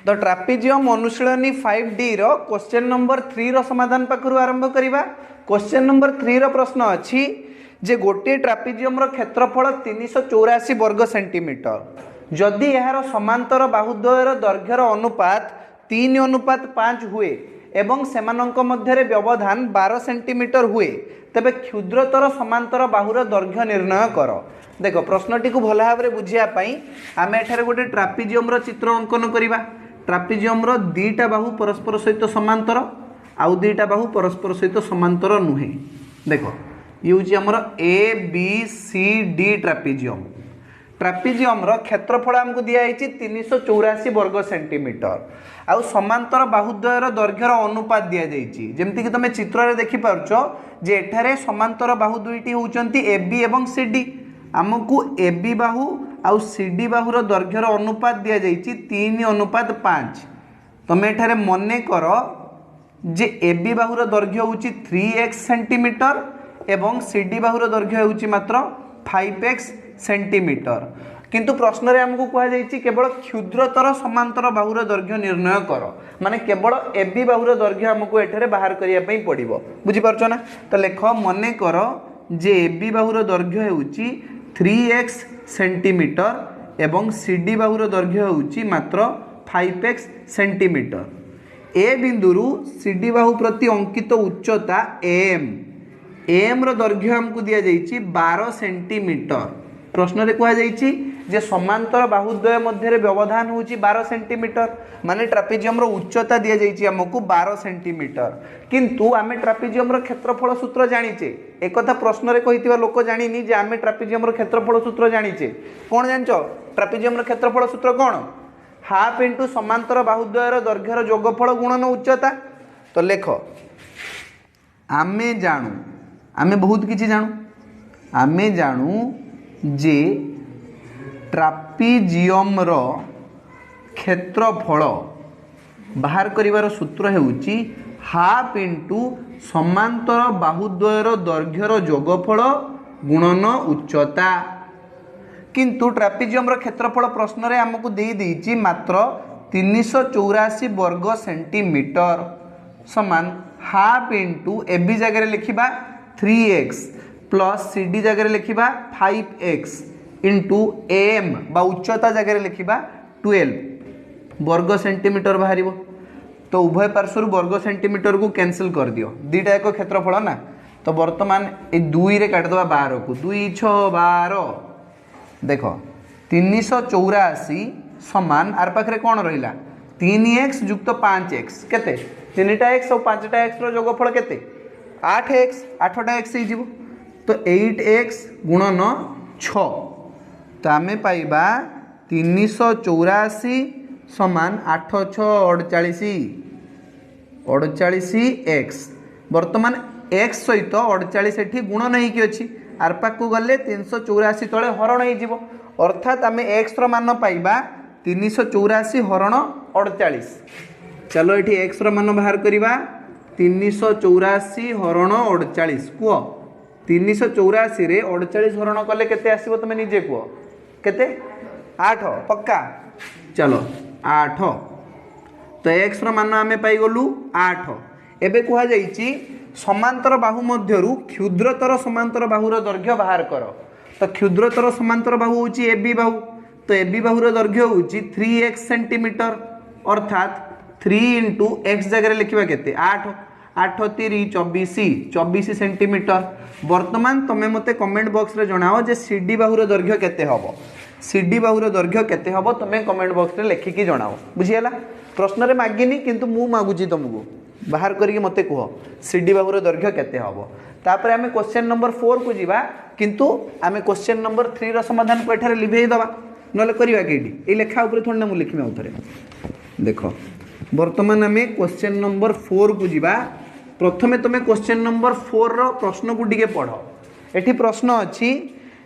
तो trapezium अनुशीलनी 5D रो question number 3 रो समाधान पाखरु आरंभ करिबा। क्वेश्चन नंबर 3 रो प्रश्न अछि जे गोटे ट्रापेजियम रो क्षेत्रफल 384 वर्ग सेंटीमीटर जदि यार समांतर बाहुद्वयर दैर्घ्यर अनुपात 3:5 हुए एवं सेमानंक मध्यरे व्यवधान 12 सेंटीमीटर हुए तेबे क्षुद्रतर समांतर बाहुर दैर्घ्य निर्णय कर। देख प्रश्नटी को भल भाव बुझापी आम एठारे गोटे ट्रापेजियम रो चित्र अंकन करिबा। ट्रापेजियम रो दीटा बाहु परस्पर सहित समांतर आउ दीटा बाहु परस्पर सहित समांतर नुहे। देख ये हूँ आमर A B C D trapezium. Trapezium रो क्षेत्रफल आमको दिखाई 384 वर्ग सेंटीमीटर आउ समांतर बाहुद्वयर दैर्घ्यर अनुपात दि जाइए जमती कि तुम चित्र में देखिपार जे एठारे समांतर बाहु दुईटी होउचंती ए बी एवं सी डी। आमको ए बी बाहु आउ सी डी बाहुर दैर्घ्यर अनुपात दि जाइए 3:5। तुम एठारे मन कर जे ए बी बाहुर दैर्घ्य हूँ 3x सेंटीमीटर एवं सी डी बाहुर दैर्घ्य हूँ मात्र 5x सेंटीमीटर किंतु प्रश्न रे हमको कहा जाइए केवल क्षुद्रतर समांतर बाहुर दैर्घ्य निर्णय कर माने केवल ए बी बाहुर दैर्घ्य हमको एठारे बाहर करिया पई पड़िबो। बुझी पारछो ना। तो लेख मन कर जे ए बी बाहुर दैर्घ्य हूँ 3x सेंटीमीटर एवं सी डी बाहुर दैर्घ्य हूँ मात्र 5x सेंटीमीटर। ए बिंदुरु सी डी बाहु प्रति अंकित उच्चता एम रो दैर्घ्य हमको दिया जाइए 12 सेंटीमीटर। प्रश्न रे कहा जाइए जे समांतर बाहुद्वय मध्य व्यवधान हूँ 12 सेंटीमीटर माने ट्रापेजियम रो उच्चता दि जाइए आमको 12 सेंटीमीटर किंतु आमे ट्रापेजियम रो क्षेत्रफल सूत्र जानिचे। एक कथा प्रश्न रे कहितबा लोक जानिनी जे आमे ट्रापेजियम रो क्षेत्रफल सूत्र जानिचे। कोन जानचो ट्रापेजियम रो क्षेत्रफल सूत्र कोन? हाफ इंटू समांतर बाहुद्वयर दैर्घ्यर जोगफल गुणन उच्चता। तो लेख आमे जानू आमे बहुत किछि जानू आमे जानू जे ट्रापेजियम रो क्षेत्रफल बाहर करिवार सूत्र हेउची हाफ इंटू समांतर बाहुद्वयर दैर्घ्यर जोगफल गुणन उच्चता। किंतु ट्रापेजियम रो क्षेत्रफल प्रश्न रे हमको दे देइची मात्र 384 वर्ग सेंटीमीटर समान हाफ इंटू ए बी जगह लिखिबा 3x प्लस सी डी जगह लिखिबा 5x इंटू एम बा उच्चता जगह लिखिबा 12 वर्ग सेंटीमीटर बाहर। तो उभय पार्श्व वर्ग सेंटीमीटर को कैंसिल कर दियो दीटा एक क्षेत्रफल ना। तो वर्तमान ए 2 रे काटदबा 12 को 2 6 12 देख 384 समान आर पाखरे कौन रहिला 3x युक्त 5x केते 3टा x और 5टा x रो जोगफल केते 8x 8टा x हो तो 8x गुणन 6 तो आमे पाइबा 384 समान 8 6 48x वर्तमान x सहित 48 एठी गुणन होई कि अछि आर पाक को गले 384 तले हरण हो अर्थात आमे x रो मान पाइबा 384 हरण 48। चलो एठी x रो मान बाहर करिबा 384 हरण 48 कुओ 384 रे 48 हरण कले केते आसीबो तमे निजे कुओ केते 8 पक्का। चलो 8 तो x रो मान आमे पाई गलु 8। एबे कुहा जाईची समांतर बाहु मध्यरु क्षुद्रतर समांतर बाहुर दैर्घ्य बाहर कर। तो क्षुद्रतर समांतर बाहु होची ए बी बाहु तो ए बी बाहुर दैर्घ्य होची 3x सेंटीमीटर अर्थात 3 इंटू एक्स जगह लिखा केते 8 8 3 24 सेंटीमीटर। वर्तमान तुम मते कमेंट बॉक्स रे जणाओ जे सी डी बाहुर दैर्घ्य केते हबो सी डी बाहुर दैर्घ्य केते हबो तुम कमेंट बॉक्स रे लिखिकी जणाओ। बुझियला प्रश्न रे मागिनी किंतु मु मागुची तुमको बाहर करके मते कह सी डी बाहुर दैर्घ्य केते हबो। तापर आमे क्वेश्चन नंबर 4 को जीवा किंतु आमे क्वेश्चन नंबर 3 रो समाधान को एठारे लिभेई दबा नले करिवा केडी ए लेखा ऊपर थोड़ा मु लिखिमे उथरे। देखो वर्तमान आमे क्वेश्चन नंबर 4 को जीवा। प्रथमे तुम क्वेश्चन नंबर 4 रो प्रश्न को दिगे पढ़। एठी प्रश्न अछि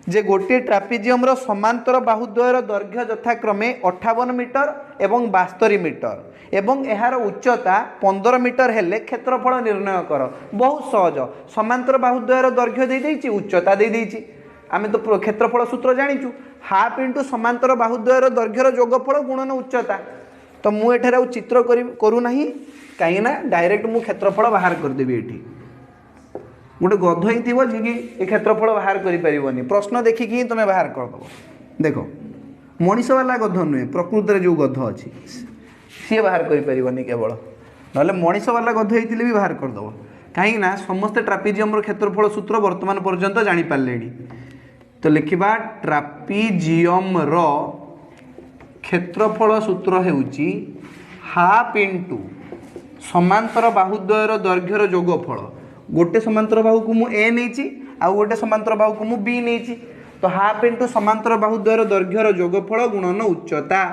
जे गोटे ट्रापेजियम रो समांतर बाहुद्वयर दैर्घ्य यथाक्रमे 58 मीटर एवं 72 मीटर एवं एहार उच्चता 15 मीटर हेले क्षेत्रफल निर्णय कर। बहुत सहज समांतर बाहुद्वयर दैर्घ्य दे देइछि उच्चता दे देइछि आमे तो क्षेत्रफल सूत्र जानिचु हाफ इंटू समांतर बाहुद्वयर दैर्घ्यर जोगफल गुणन उच्चता। तो मुझे चित्र करूना कहीं डायरेक्ट मु क्षेत्रफल बाहर करदेवी ये गोटे गध ही थी जी कि क्षेत्रफल बाहर कर प्रश्न देखिकी तुम बाहर करदेव देख मनीष वाला गध नुहे प्रकृति जो गध अच्छी सी बाहर कर केवल ना मनीष वाला गध होते भी बाहर करदेव कहीं समस्त ट्रापिजियम क्षेत्रफल सूत्र वर्तमान पर्यंत जापारे तो लिखा ट्रापिजियम क्षेत्रफल सूत्र होउची हाफ इंटू समांतर बाहुद्वयर दैर्घ्यर जोगफल गोटे समांतर बाहु को मु ए नहीं आउ गोटे समांतर बाहु को मु बी नहीं तो हाफ इंटू समांतर बाहुद्वयर दैर्घ्यर जोगफल गुणन उच्चता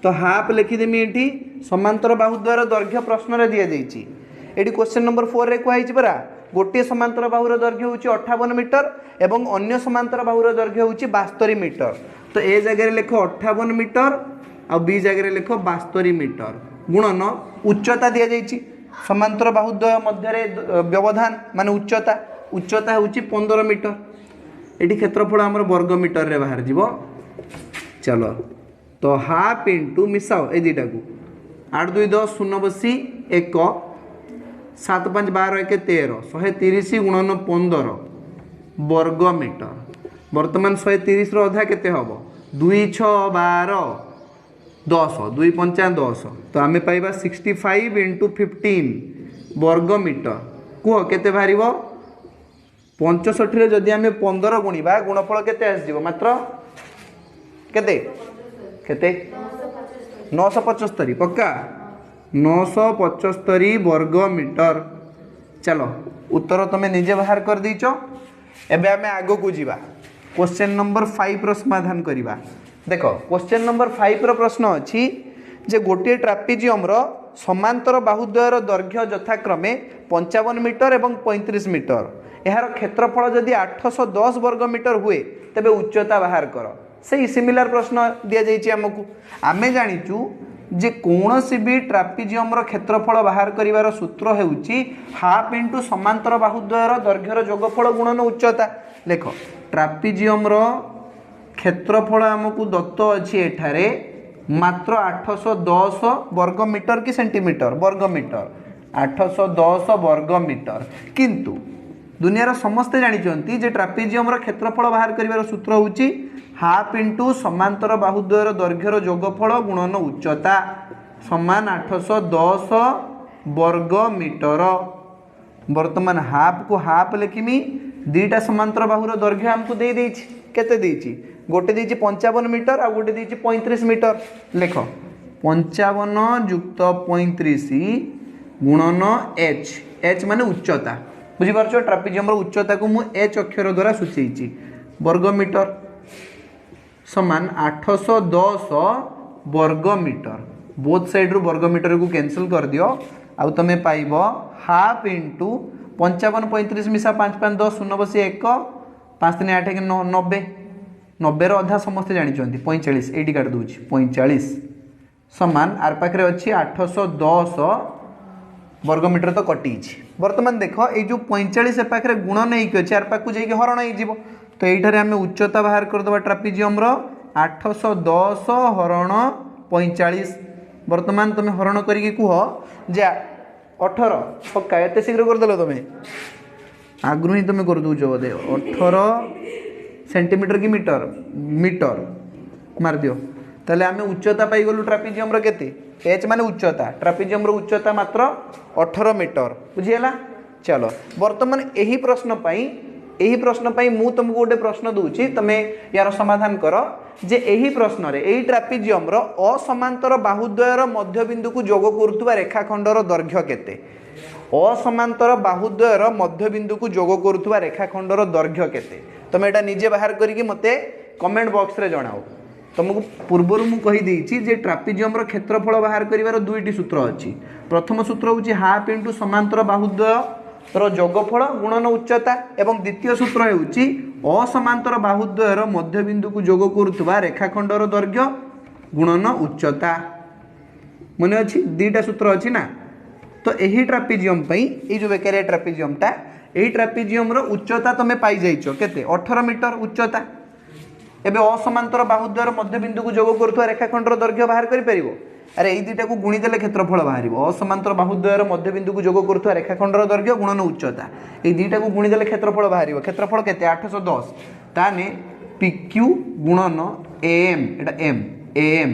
तो हाफ लिखिदेमी ये समांतर बाहुद्वयर दैर्घ्य प्रश्न दि जाइए ये क्वेश्चन नंबर 4 रे कहई परा गोटे समांतर बाहुर दैर्घ्य होची 58 मीटर एवं अन्य समांतर बाहुर दैर्घ्य होची 72 मीटर तो ए जगह लिख 58 मीटर आ बी जगह लिख 72 मीटर गुणन उच्चता दि जाइए समांतर बाहुद्वय मध्य व्यवधान माने उच्चता होची 15 मीटर ये क्षेत्रफल आमर वर्ग मीटर रे बाहर जीवो चलो तो हाफ इंटू मिसाओ ए दुईटा को 8 2 10 शून्य बसी 1 7 5 12 1 13 130 गुणन 15 वर्ग मीटर वर्तमान 130 अधा केते हम 2 6 12 10 2 5 10 तो आम पाइबा 65 इंटू 15 वर्ग मीटर कह केते बाहर 65 जदि आम 15 गुणा गुणफल केते आसजिवो मात्र केते केते 975 पक्का 975 वर्ग मीटर चलो उत्तर तुम्हें निजे बाहर कर दीच एबे आमे आगो को जीवा क्वेश्चन नंबर 5 रो समाधान करिबा देखो क्वेश्चन नंबर 5 रो प्रश्न अछि जे गोटे ट्रापिजियम रो समांतर बाहुद्वयर दैर्घ्य यथाक्रमे 55 मीटर एवं 35 मीटर यार क्षेत्रफल जदि 810 वर्ग मीटर हुए तेबे उच्चता बाहर कर से सिमिलर प्रश्न दि जाइए आमको आमे जानिचु जे कौनसी भी ट्रापिजियम क्षेत्रफल बाहर करिवार सूत्र हेउची हाफ इंटू समांतर बाहुद्वयर दैर्घ्यर जोगफल गुणन उच्चता लेख ट्रापिजियम क्षेत्रफल आमको दत्त अच्छी एठारे मात्र 810 वर्ग मीटर कि सेंटीमीटर वर्ग मीटर 810 वर्ग मीटर किंतु दुनियार समस्ते जानिचंती जे ट्रापिजियम क्षेत्रफल बाहर करिवार सूत्र होउची हाफ इंटू समांतर बाहुद्वयर दैर्घ्यर जोगफल गुणन उच्चता समान 810 वर्ग मीटर वर्तमान हाफ को हाफ लिखिमी दीटा समांतर बाहुर दैर्घ्य हमको दे देछि केते देछि गोटे देछि 55 मीटर आ गोटे देछि 35 मीटर लेख 55 युक्त 35 गुणन एच एच माने उच्चता बुझी पारछो ट्रापिजियम उच्चता को मु एच अक्षर द्वारा सूचीछि वर्ग मीटर समान 810 वर्ग मीटर बोथ साइड रू वर्ग मीटर को कैंसिल कर दियो आउ तमे पाइबो हाफ इंटू 55 35 मिसा 5 5 10 शून्य बसी 1 5 3 8 90 90 रो अधा समस्त जानि चंती 45 एटी काट दूची 45 समान आर पाखरे अछि 810 वर्ग मीटर तो कटी वर्तमान देख ये जो 45 ए पाखरे गुण नहीं कि अच्छे आर पाखु जाइए हरण हो तो ये आम उच्चता बाहर करदे ट्रापिजियम 810 हरण 45 वर्तमान तुम हरण करके कह जे 18 पक्का एत शीघ्र करदेल तुम आगु ही तुम कर दौच बोधे 18 सेंटीमीटर कि मीटर मीटर मार दियो ताले आम उच्चता पाइगलु ट्रापिजियम केते एच माने उच्चता ट्रापिजियम उच्चता मात्र 18 मीटर बुझीगला चलो वर्तमान यही प्रश्न पाई मु तुमको गोटे प्रश्न दूची तमे यार समाधान कर जे यही प्रश्न रे एही ट्रापिजियम असमांतर बाहुद्वयर मध्यबिंदु को जोग करुवा रेखाखंडर दैर्घ्य केते असमांतर बाहुद्वयर मध्यबिंदु को जोग करुवा रेखाखंडर दैर्घ्य केते तमे एटा निजे बाहर करिके मते कमेंट बॉक्स रे जणाओ तुमको पूर्वर मु कही देछि जे ट्रापिजियम क्षेत्रफल बाहर करिवार दुईटी सूत्र अछि प्रथम सूत्र होछि हाफ इंटू समांतर बाहुद्वयर जोगफल गुणन उच्चता एवं द्वितीय सूत्र होछि असमांतर बाहुद्वयर मध्यबिंदु को जोग करुवा रेखाखंडर दैर्घ्य गुणन उच्चता मने अछि दुईटा सूत्र अछि ना तो यही ट्रापिजियम पई ए जो बेकारिया ट्रापिजियमटा एही ट्रापिजियम उच्चता तमे पाई जाइछो केते 18 मीटर उच्चता एबे असमांतर बाहुद्वयर मध्यबिंदु को जोग करुवा रेखाखंडर दैर्घ्य बाहर करि परिबो अरे ये दुटा को गुणीदेले क्षेत्रफल बाहर असमांतर बाहुद्वयर मध्यबिंदु को जोग करुवा रेखाखंडर दैर्घ्य गुणन उच्चता ये दुटा को गुणीदेले क्षेत्रफल बाहर क्षेत्रफल केते 810 ताने PQ गुणन AM एटा M AM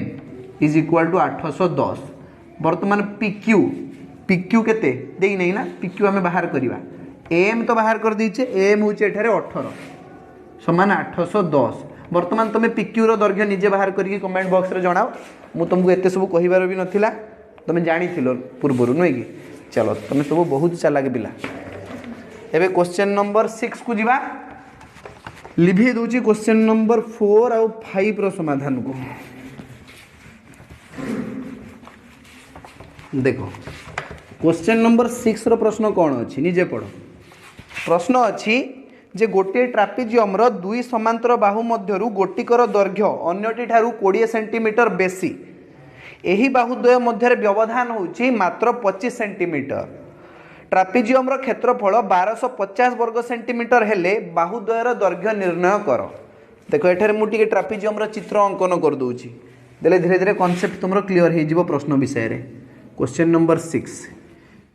is equal to 810 वर्तमान PQ केते देई नहीं ना PQ आम बाहर करवा AM तो बाहर कर दीचे AM हूँ 18 समान 810 वर्तमान तुम PQ दैर्घ्य निजे बाहर करके कमेंट बॉक्स रे जणाओ मु तुमको एते सब कहिबार भी नथिला तुम जानी थिलो पूर्वरु नुहे कि चलो तुम सब बहुत चालाक पिला एबे क्वेश्चन नंबर 6 को जीवा लिभे दूची क्वेश्चन नंबर 4 और 5 रो समाधान को देखो क्वेश्चन नंबर 6 रो प्रश्न कौन अछि निजे पढ़ो प्रश्न अछि जे गोटे ट्रापिजियम रो दुई समांतर बाहु मध्यरु गोटिकर दैर्घ्य अन्यटी ठारू 20 सेंटीमीटर बेसी एही बाहुद्वय मध्य व्यवधान होउची मात्र 25 सेंटीमीटर ट्रापिजियम रो क्षेत्रफल 1250 वर्ग सेंटीमीटर हेले बाहुद्वयर दैर्घ्य निर्णय कर देखो एठारे मु टिके ट्रापिजियम रो चित्र अंकन कर दूची देले धीरे धीरे कांसेप्ट तुमरो क्लियर हे जिवो प्रश्न विषय रे क्वेश्चन नंबर 6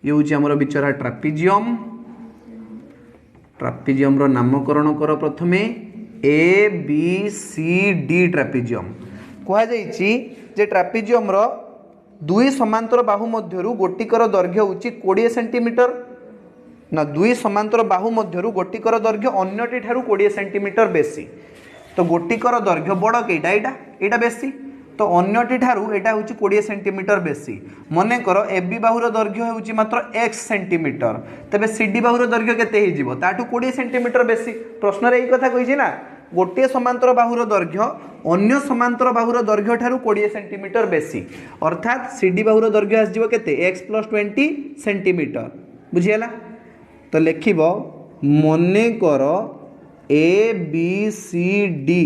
ये होची हमरो बिचरा ट्रापिजियम ट्रापिजियम रो नामकरण कर प्रथमे ए बी सी डी ट्रापिजियम कहा जाइछि जे ट्रापिजियम रो दुई समांतर बाहु मध्यरु गोटिकर दैर्घ्य होची 20 सेंटीमीटर ना दुई समांतर बाहु मध्यरु गोटिकर दैर्घ्य अन्यटी ठारू 20 सेंटीमीटर बेसी तो गोटिकर दैर्घ्य बड़ केटा एटा बेसी तो अन्यटी ठारू एटा होची 20 सेंटीमीटर बेसी मने कर एबी बाहुर दैर्घ्य होची मात्र x सेंटीमीटर तबे सीडी बाहुर दैर्घ्य केते हे जिवो ताठू 20 सेंटीमीटर बेसी प्रश्न रे एई कथा कहिछि ना गोटे समांतर बाहुर दैर्घ्य अन्य समांतर बाहुर दैर्घ्य ठारू 20 सेंटीमीटर बेसी अर्थात सीडी बाहुर दैर्घ्य आस जिवो केते x + 20 सेंटीमीटर बुझियला तो लिखिबो मने कर ए बी सी डी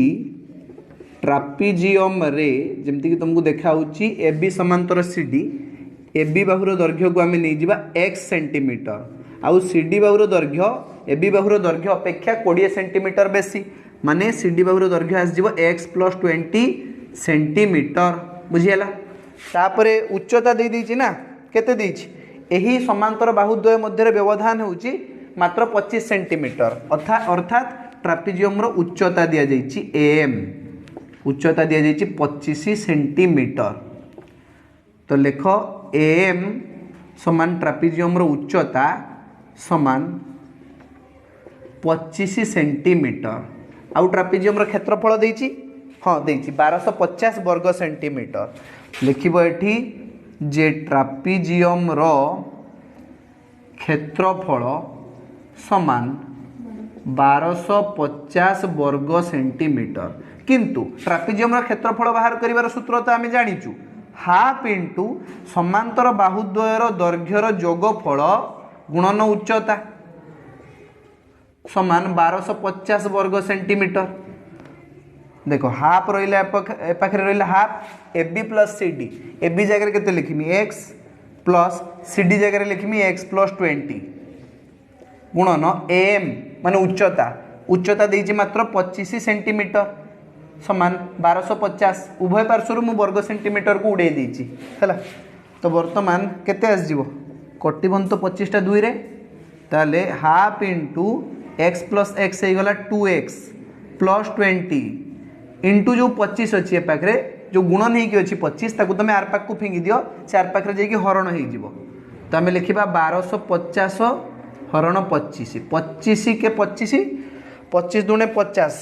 ट्रापिजियम रे जेमति कि तुमको देखा होची एबी समांतर सीडी एबी बाहुर दैर्घ्य को आमे नै जिबा x सेंटीमीटर आउ सीडी बाहुर दैर्घ्य एबी बाहुर दैर्घ्य अपेक्षा 20 सेंटीमीटर बेसी माने सीडी बाहुर दैर्घ्य आस जिवो x + 20 सेंटीमीटर बुझियला तापरे उच्चता दे दैछि ना केते दैछि एही समांतर बाहुद्वय मध्य व्यवधान होची मात्र 25 सेंटीमीटर अर्थात ट्रापिजियम रो उच्चता दिया जाइछि am उच्चता दिया जाइछि 25 सेंटीमीटर तो लेख am समान ट्रापिजियम रो उच्चता समान 25 सेंटीमीटर आउ ट्रापिजियम रो क्षेत्रफल देइछि हाँ देइछि 1250 वर्ग सेंटीमीटर लिखिबो एठी जे ट्रापिजियम रो क्षेत्रफल समान 1250 वर्ग सेंटीमीटर किंतु ट्रापिजियम रो क्षेत्रफल बाहर करिवार सूत्र तो आमे जानिचु हाफ इंटू समांतर बाहुद्वयर दैर्घ्यर जोगफल गुणन उच्चता समान 1250 वर्ग सेंटीमीटर देखो हाफ रहिला पाखरे रहिला half AB plus CD AB जगह केते लिखिमी x प्लस सीडी जगह लिखिमी x + 20 गुणन am माने उच्चता देइछि मात्र 25 सेंटीमीटर समान 1250 उभय पार्श्वर मु वर्ग सेंटीमीटर को उड़े देइछि हला तो वर्तमान केते आस जिवो कटिबन तो 25 टा 2 रे ताले हाफ इंटू x + x हे गला 2x + 20 इंटू जो 25 अच्छी पाखे जो गुणन होगी अच्छी 25 ताकू तुम आर पाक को फिंगी दियो से आर पाखे जाइए हरण हो तो आम लिखा 1250 हरण 25 25 के 25 25 दूने 50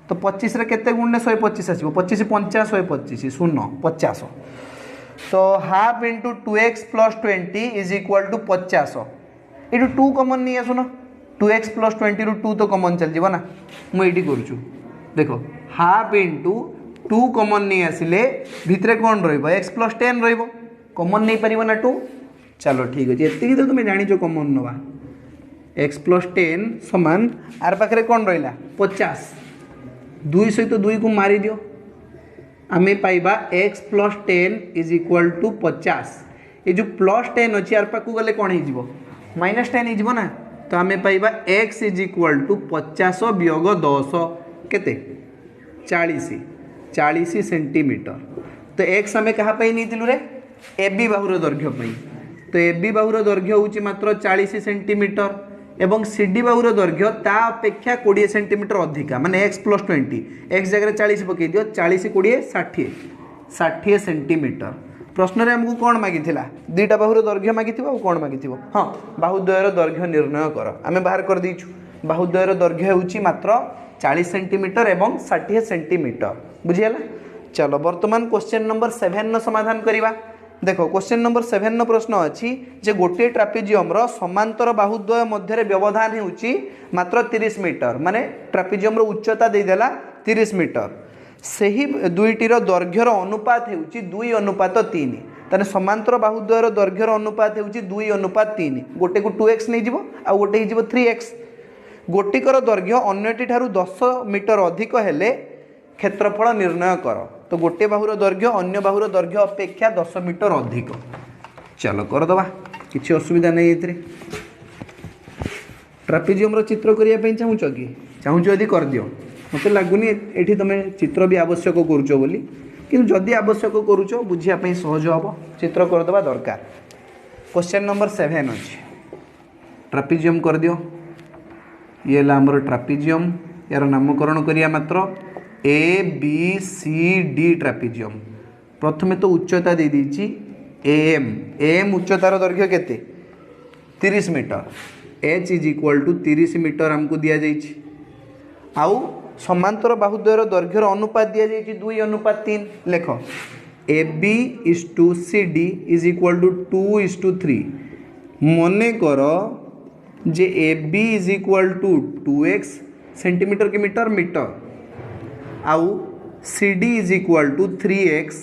तो 25 रे केते गुणे 125 आसो 25 50 125 शून्य 50 तो half into 2x + 20 is equal to 50 ये 2 कमन नहीं आसुन 2x + 20 रू 2 तो कमन चल जीव ना मुझे करुचु देखो हाफ इंटू 2 कमन नहीं आसिले भितरे कौन रx + 10 कमन नहीं पार ना 2 चलो ठीक अच्छे ये तो तुम्हें जानी कमन नवा x + 10 समान आर पाखे कौन रहा 50 2 सहित 2 को मारी दियो आम पाइबा x + 10 इज इक्वल टू 50 ये जो +10 अच्छी आर पाक गले कौन हो -10 हो ना तो आम पाइबा x इज इक्वल टू 50 वियोग 10 केते 40 सेंटीमीटर तो एक्स आम क्या नहीं रे ए बी बाहुर दैर्घ्य तो ए बी बाहुर दैर्घ्य हूँ मात्र 40 सेंटीमीटर एवं सी डी बाहुर दैर्घ्य ता अपेक्षा 20 सेंटीमीटर अधिका माने एक्स प्लस 20 एक्स जगह 40 पकई दियो 40 20 60 सेंटीमीटर। प्रश्न रे हमको कौन मागी दुईटा बाहुर दैर्घ्य मागी कौन मागी हाँ बाहुद्वयर दैर्घ्य निर्णय कर आम बाहर कर दीचु बाहुद्वयर दैर्घ्य होची मात्र 40 सेंटीमीटर एवं 60 सेंटीमीटर बुझीगला। चलो बर्तमान क्वेश्चन नंबर 7 समाधान करिबा। देखो क्वेश्चन नंबर 7 प्रश्न अच्छी जे गोटे ट्रापेजियम रो समांतर बाहुद्वय मध्य व्यवधान होची मात्र 30 मीटर माने ट्रापेजियम रो उच्चता देदेला 30 मीटर सही दुईटीर दैर्घ्यर अनुपात होची 2:3 ताने समांतर बाहुद्वयर दैर्घ्यर अनुपात होची 2:3 गोटे को 2x नहीं जीवो आ गोटे ही जीवो 3x गोटिकर दैर्घ्य अन्यटी ठारू 10 मीटर अधिक हेले क्षेत्रफल निर्णय कर तो गोटे बाहुर दैर्घ्य अन्य बाहुर दैर्घ्य अपेक्षा 10 मीटर अधिक। चलो करदबा किसी असुविधा नहीं ये ट्रापेजियम चित्र करने चाहूच कि चाहूच यदि कर दियो मत लगुनि ये तुम चित्र भी आवश्यक करुच बोली कि जदि आवश्यक करुच बुझापी सहज हम चित्र करदबा दरकार। क्वेश्चन नंबर 7 अच्छे ट्रापेजियम कर दियो ये आमर ट्रापेजियम यार नामकरण करिया मात्र A B C D trapezium प्रथमे तो उच्चता दे दीची एम एम उच्चतार दैर्घ्य केते 30 metre H is equal to 30 metre आमको दिया जाइछि आउ समांतर बाहुद्वयर दैर्घ्यर अनुपात दिया जाइछि 2:3 लेख A B is to C D is equal to 2:3 मने कर जे A B is equal to 2x centimetre के मीटर मीटर आउ C D is equal to 3x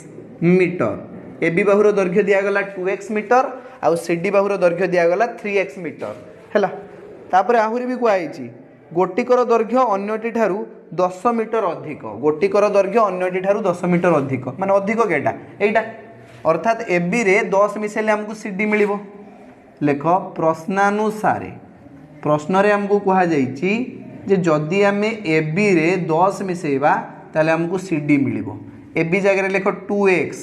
metre A B बाहुर दैर्घ्य दिगला 2x मीटर आउ सी डी बाहुर दैर्घ्य दिगला 3x मीटर है तापर आहरी भी कहुई गोटिकर दैर्घ्य अन्यटी ठारू 10 मीटर अधिक गोटिकर दैर्घ्य अन्यटी ठारू 10 मीटर अधिक माने अधिक केटा एटा अर्थात ए बी रे 10 मिसेले हमको सी डी मिलिबो लेख प्रश्नानुसारे प्रश्न रे हमको कहा जाइछि जे जदि आम ए बी रे 10 मिसेबा ताले हमको सी डी मिलिबो ए बी जगह लेख 2x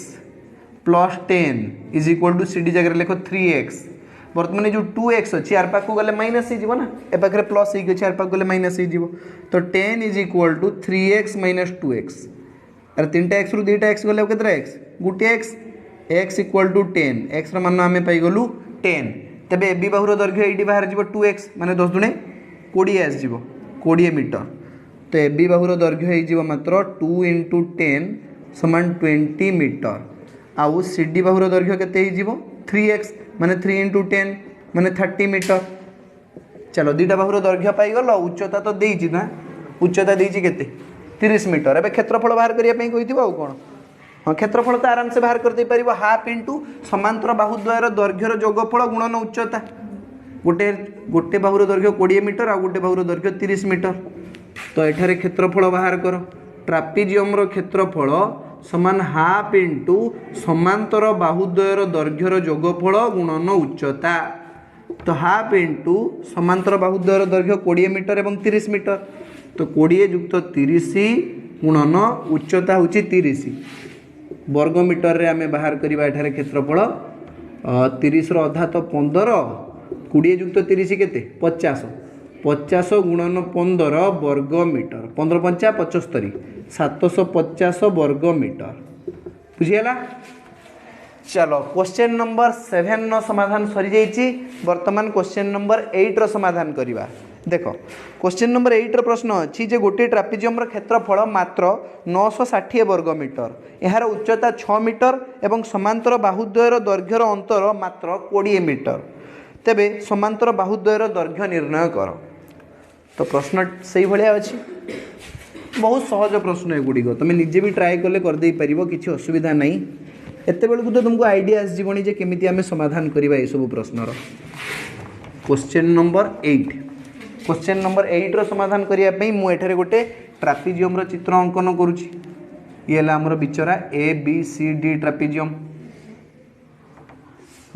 plus 10 is equal to C D जगह लेख 3x बर्तमान जो 2x अच्छी यार पाक गले माइनस हो ना ए पाखे प्लस हो यार पाक गले माइनस हो तो 10 is equal to 3x minus 2x अरे 3टा x रु 2टा x गले केतरा x गोटे x इक्वल टू 10 x मान आम पाइगलु 10 तेबे ए बी बाहुर दैर्घ्य ये बाहर जीव 2x माने 10 दुणे 20 आसो 20 मीटर तो ए बी बाहुर दैर्घ्य हो मात्र 2 × 10 समान 20 मीटर आउ सी डी बाहुर दैर्घ्य केते हो 3x माने 3 × 10 माने 30 मीटर। चलो दुईटा बाहुर दैर्घ्य पाइगल उच्चता तो देइछि ना उच्चता देइछि केते 30 मीटर एबे क्षेत्रफल बाहर करिया पई कहिथिबो आ कोन हाँ क्षेत्रफल तो आराम से बाहर कर दे परिबो हाफ इंटू समांतर बाहुद्वयर दैर्घ्यर जोगफल गुणन उच्चता गोटे गोटे बाहुर दैर्घ्य 20 मीटर आ गोटे बाहुर दैर्घ्य 30 मीटर तो एठारे क्षेत्रफल बाहर कर ट्रापेजियम रो क्षेत्रफल समान हाफ इंटू समांतर बाहुद्वयर दैर्घ्यर जोगफल गुणन उच्चता तो हाफ इंटू समांतर बाहुद्वयर दैर्घ्य 20 मीटर एवं 30 मीटर तो 20 युक्त 30 गुणन उच्चता होची 30 वर्ग मीटर रे आमे बाहर करिबा एठारे क्षेत्रफल 30 रो अधा तो 15 20 युक्त 30 केते 50 50 गुणन 15 वर्ग मीटर 15 पंचा 75 750 वर्ग मीटर बुझीगला। चलो क्वेश्चन नंबर 7 नो समाधान सरी जाइछि वर्तमान क्वेश्चन नंबर 8 रो समाधान करिबा। देखो क्वेश्चन नंबर 8 रो प्रश्न अछि जे गोटे ट्रापेजियम रो क्षेत्रफल मात्र 960 वर्ग मीटर एहार उच्चता 6 मीटर एवं समांतर बाहुद्वयर दैर्घ्यर अंतर मात्र 20 मीटर तेबे समांतर बाहुद्वयर दैर्घ्य निर्णय कर। तो प्रश्न से भाया अच्छी बहुत सहज प्रश्न एगुड़िक तुम निजे भी ट्राए कले करदे पार किसी असुविधा नहीं एते बेलू तो तुमको आईडिया आसजी जे केमी आम समाधान करवा ये सब प्रश्नर। क्वेश्चन नंबर 8 क्वेश्चन नंबर 8 रो समाधान करने मुझे गोटे ट्रापेजियम चित्र अंकन करुँची ये आमर बिचरा A B C D trapezium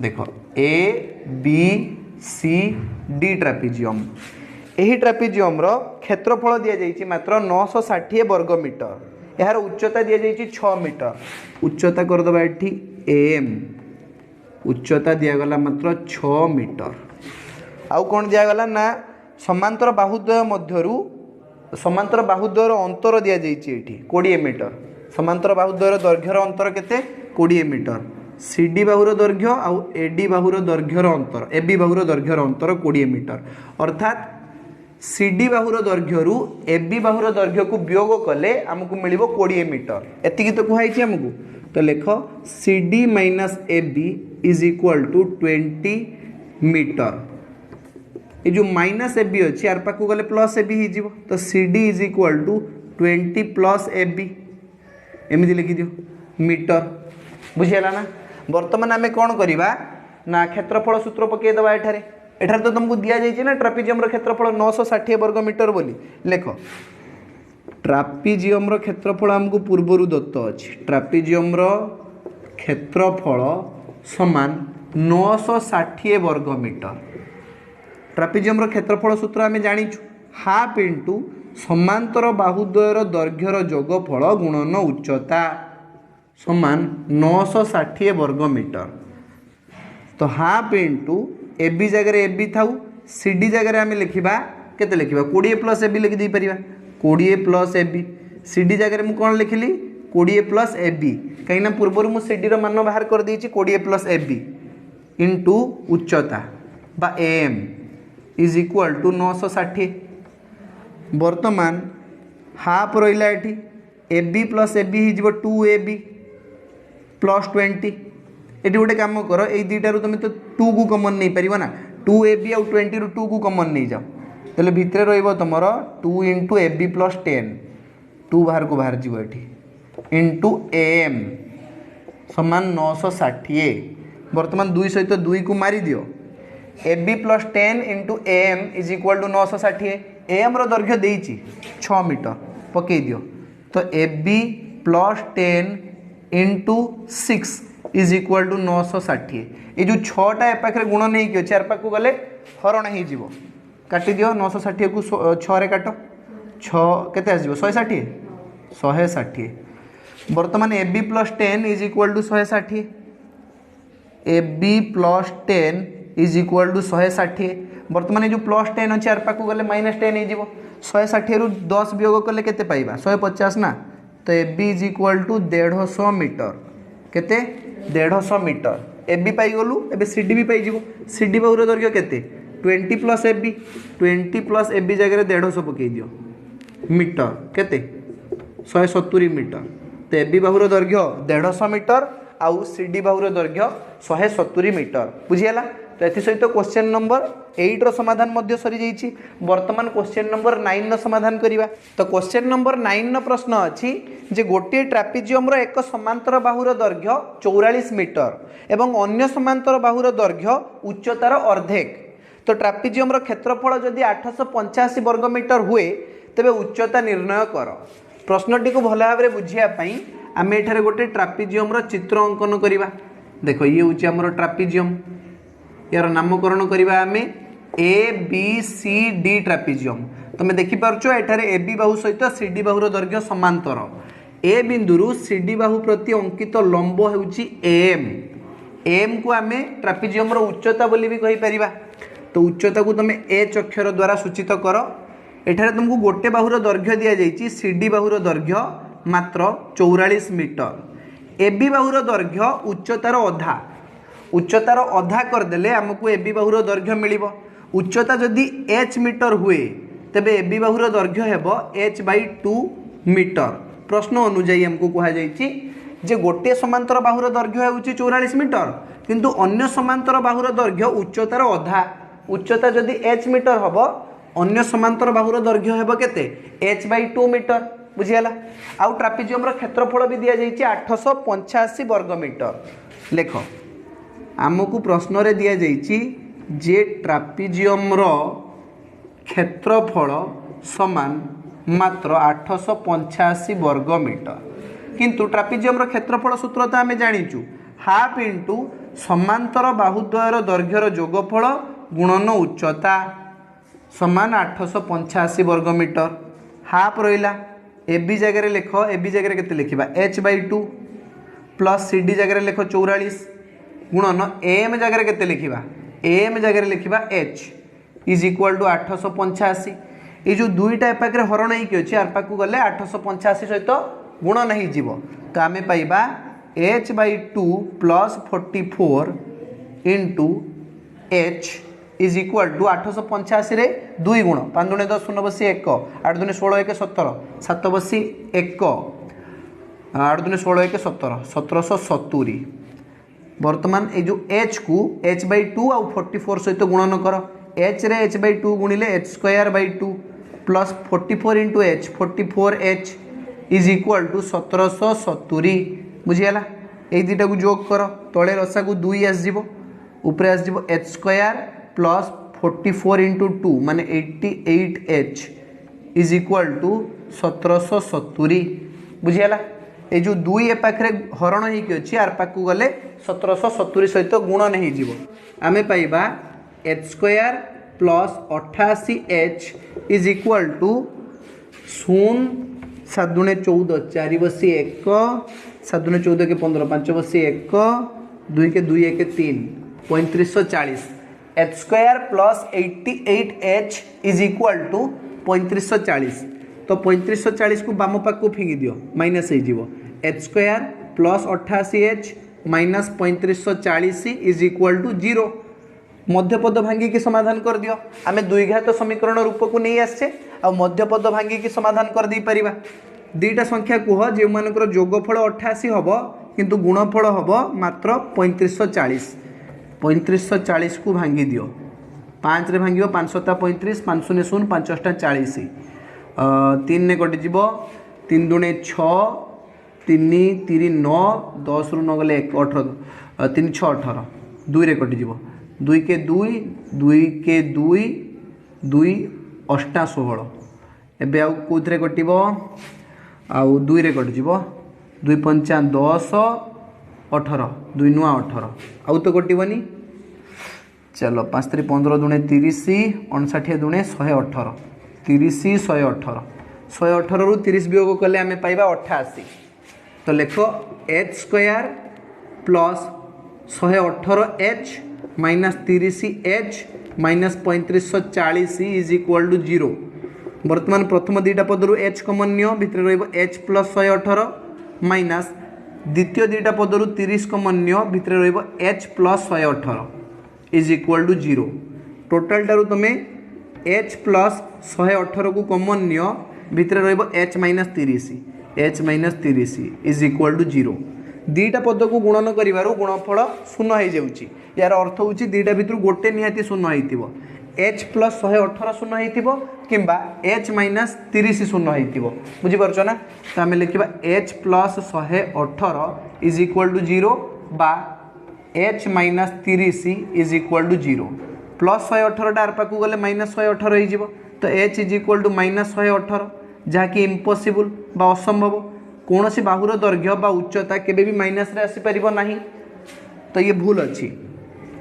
देख A B C D trapezium यही ट्रापेजियम क्षेत्रफल दि जाइए मात्र 960 वर्ग मीटर यार उच्चता दि जाइए 6 मीटर उच्चता करदे ये एम उच्चता दिगला मात्र 6 मीटर आउ कौन दिगला ना समांतर बाहुद्वय मध्यरु समांतर बाहुद्वयर अंतर दि जाइए 20 मीटर समांतर बाहुद्वयर दैर्घ्यर अंतर केते 20 मीटर सीडी बाहुर दैर्घ्य आउ एडी बाहुर दैर्घ्यर अंतर एबी बाहुर दैर्घ्यर अंतर 20 मीटर अर्थात सीडी बाहुर दैर्घ्यरू एबी बाहुर दैर्घ्य को वियोग कले आमको मिल 20 मीटर एति तो कहुई आमको तो लेख CD minus AB is equal to 20 metre ये जो माइनस एबी अच्छी यार पाक गले प्लस एबी हो तो CD is equal to 20 plus AB एमती लिखि दियो मीटर बुझीगला ना बर्तमान आम कौन करवा ना क्षेत्रफल सूत्र पकईदे एठार तो तुमको दि जाइए ना ट्रापिजियम क्षेत्रफल 960 वर्ग मीटर बोली लेख ट्रापिजियम क्षेत्रफल आमको पूर्वर दत्त अच्छी ट्रापिजियम क्षेत्रफल समान 960 वर्ग मीटर ट्रापिजियम क्षेत्रफल सूत्र आम जाचु हाफ इंटू समांतर बाहुद्वयर दैर्घ्यर जोगफल गुणन उच्चता समान 960 वर्ग मीटर तो हाफ इंटू एबी जगह एबी थाउ सीडी जगह आम लिखा केते लिखा 20 प्लस एबी लिखि पार 20 प्लस एबी सीडी जगह मुझे कौन लिखिली 20 प्लस एबी कहीं पूर्व मुझे सीडी मान बाहर कर देछि 20 प्लस एबी इंटू उच्चता बा एम इज इक्वल टू 960 बर्तमान हाफ रहा ये एबी प्लस एबी हो 2ab प्लस 20 ये गोटे कम कर ये दुटारू तुम तो 2 को कमन नहीं पार ना 2ab आउ 20 रू 2 को कमन नहीं जाओ तो भितर रम 2 इंटू एबी प्लस 10 2 बाहर को बाहर जीव ये इंटू एम समान 960 बर्तमान 2 सहित 2 को मारी दियो AB plus 10 into M is equal to 960 M दैर्घ्य देइछि 6 मीटर पकई दियो तो AB plus 10 into 6 is equal to 960 ये जो 6टा ए पाखे गुण नहीं कि चार पाख गले हरण हो काटी दियो 960 को 6 रे काट 6 केते आस 160 बर्तमान AB plus 10 is equal to 160 AB plus 10 is equal to 160 बर्तमान जो प्लस 10 अच्छे यार पाक गले माइनस 10 हो 160 रु 10 वियोग कले केते पाइबा 150 ना तो AB is equal to 150 metre केते 150 मीटर एबी पाई गलु एबे सीडी भी पाई जीवो सीडी बाहुर दैर्घ्य केते 20 प्लस एबी 20 प्लस एबी जगह 150 पकई दियो मीटर केते 170 मीटर तो एबी बाहुर दैर्घ्य 150 मीटर आउ सीडी बाहुर दैर्घ्य 170 मीटर बुझीगला तो ये सहित क्वेश्चन नंबर 8 रो समाधान मध्य सरी जाइछि वर्तमान क्वेश्चन नंबर 9 रो समाधान करिवा तो क्वेश्चन नंबर 9 रो प्रश्न अछि जे गोटे ट्रापिजियम रो एक समांतर बाहुर दैर्घ्य 44 मीटर एवं अन्य समांतर बाहुर दैर्घ्य उच्चतार अर्धेक तो ट्रापिजियम रो क्षेत्रफल जदि 885 वर्ग मीटर हुए तेबे उच्चता निर्णय कर प्रश्नटी को भल भाव में बुझिया पई आमे एठारे गोटे ट्रापिजियम रो चित्र अंकन करिवा देखो ये होची हमर ट्रापिजियम यार नामकरण करवा आम ए बी सी डी ट्रापिजियम तुम देखिपार एठारे ए बी बाहु सहित सी डी बाहुर दैर्घ्य समांतर ए बिंदु सी डी बाहु प्रति अंकित लंब होउची एम एम को आम ट्रापिजियम उच्चता बोली भी कहि परिबा तो उच्चता को तुम एच अक्षर द्वारा सूचित कर एठारे तुमको गोटे बाहुर दैर्घ्य दि जाइछि सी डी बाहुर दैर्घ्य मात्र 44 मीटर ए बी बाहुर दैर्घ्य उच्चतार अधा उच्चतार अधा करदेले आमको एबी बाहुर दैर्घ्य मिलिबो उच्चता जदि एच मीटर हुए तेबे एबी बाहुर दैर्घ्य हेबो h/2 मीटर प्रश्न अनुଯାयी हमको कहा जाइछि जे गोटे समांतर बाहुर दैर्घ्य होउछि 44 मीटर किंतु अन्य समांतर बाहुर दैर्घ्य उच्चतार अधा उच्चता जदि h मीटर हबो अन्य समांतर बाहुर दैर्घ्य हेबो केते h/2 मीटर बुझियाला आउ ट्रापिजियम रो क्षेत्रफल भी दिया जाइछि 885 वर्ग मीटर लेख आमको प्रश्न रे दिया जाइछि जे ट्रापिजियम रो क्षेत्रफल समान मात्र 885 वर्ग मीटर किंतु ट्रापिजियम रो क्षेत्रफल सूत्र तो आम जानिचु हाफ इंटू समांतर बाहुद्वयर दैर्घ्यर जोगफल गुणन उच्चता समान 885 वर्ग मीटर हाफ रहिला ए बी जगह लिख ए बी जगह के लिखा h/2 प्लस सी डी जगह लिख 44 गुणन एम जगह के लिखा एम जगह लिखा h इज इक्वाल टू 885 ये जो दुईटा ए पाखे हरण होगी अच्छे आर पाक गले 885 सहित गुणन हो तो आम पाइबा h/2 plus 44 into h is equal to 885 रे 2 गुण 5 दूने 10 शून्य बसी 1 8 दूने 16 1 17 7 बसी 1 8 दूने 16 1 17 1770 वर्तमान ये जो h को h/2 आउ 44 सहित गुणन कर h रे h/2 गुणिले h²/2 plus 44 into h 44h is equal to 1770 बुझीगला ये दुटा को जोग कर तले रसा को 2 आसजिवो ऊपर आसजिवो h² प्लस 44 इंटू 2 माने 88h इज इक्वाल टू 1770 बुझीगला ये जो 2 ए पाखे हरण होगी अच्छी आर पाक गले 1770 सहित गुणन हो आम पाइबा h² plus 88h is equal to 0 7 दूने 14 4 बसी 1 7 दूने 14 के 15 5 बसी 1 2 के 2 1 3 3540 h² plus 88h is equal to 3540 तो 3540 को बाम पाक को फिंगी दियो माइनस हो h² plus 88h minus 3540 is equal to 0 मध्यपद भांगी की समाधान कर दियो आम द्विघात समीकरण रूप को नहीं आसे आ मध्यपद भांगी की समाधान कर दे परिबा दुईटा संख्या कह जो मानकर जोगफल 88 हम किंतु गुणफल हम मात्र 3540 3540 को भांगी दियो 5 रे भांगी 5 7 35 5 0 0 5 8 40 3 ने कटिज 3 दूने 6 3 3 9 10 रु 9 गले 18 3 6 18 2 रे कटिज 2 के 2 2 के 2 2 8 16 एबे आउ कोथरे कटिबो आउ 2 रे कटिज 2 5 10 18 2 नुआ 18 आउ तो कटिबनी चलो 5 3 15 दूने 30 59 दूने 118 30 118 118 रु 30 वियोग कले आम पाइबा 88 तो लिख h² plus 118h minus 30h minus 3540 is equal to 0 वर्तमान प्रथम दुईटा पदर h कमन नियो भितर h प्लस 118 माइनस द्वितीय दुईटा पदर 30 कमन नियो भितर h plus 118 is equal to 0 total टारू तुम h प्लस 118 को कमन नियो भितर h minus 30 is equal to 0 दुईटा पद को गुणन कर गुणफल शून्य हो जाऊँगी यार अर्थ हूँ दुईटा भितर गोटे निहाती शून्य हो h प्लस 118 शून्य हो कि h माइनस 30 शून्य हो बुझीपार ना तो आम लिखा h plus 118 is equal to 0 बा h minus 30 is equal to 0 plus 118 आर पाक गले माइनस 118 हो तो h is equal to minus 118 जहाँकि इम्पॉसिबल बा असंभव कौन सी बाहुर दैर्घ्य बा उच्चता केबे भी माइनस रे आसीपर नहीं तो ये भूल अच्छी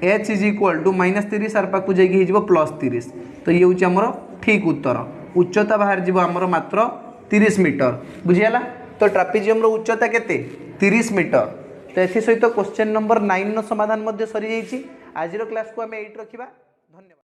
h is equal to minus 30 आर पाक जाइए प्लस 30 तो ये हूँ आमर ठीक उत्तर उच्चता बाहर जीव आमर मात्र 30 मीटर बुझीगला तो ट्रापेजियम उच्चता केते 30 मीटर तो एथि सहित क्वेश्चन नंबर 9 समाधान सरी जाइए आज क्लास को आम एट रखा धन्यवाद।